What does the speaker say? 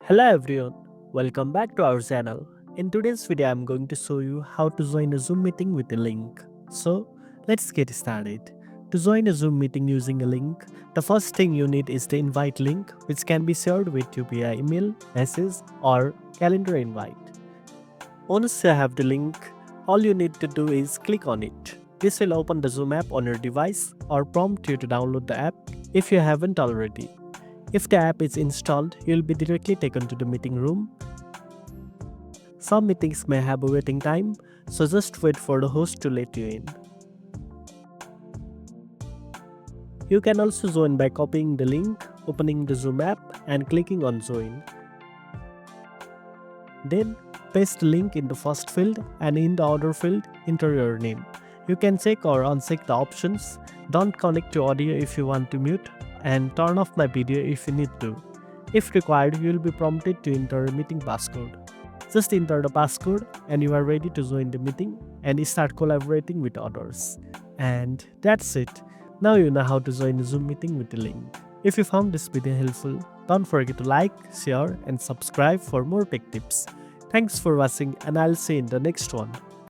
Hello everyone, welcome back to our channel. In today's video, I'm going to show you how to join a Zoom meeting with a link. So, let's get started. To join a Zoom meeting using a link, the first thing you need is the invite link, which can be shared with you via email, message, or calendar invite. Once you have the link, all you need to do is click on it. This will open the Zoom app on your device or prompt you to download the app if you haven't already. If the app is installed, you'll be directly taken to the meeting room. Some meetings may have a waiting time, so just wait for the host to let you in. You can also join by copying the link, opening the Zoom app, and clicking on Join. Then, paste the link in the first field and in the other field, enter your name. You can check or uncheck the options. Don't connect to audio if you want to mute, and turn off my video if you need to. If required, you will be prompted to enter a meeting passcode. Just enter the passcode and you are ready to join the meeting and start collaborating with others. And that's it. Now you know how to join a Zoom meeting with the link. If you found this video helpful, don't forget to like, share, and subscribe for more tech tips. Thanks for watching, and I'll see you in the next one.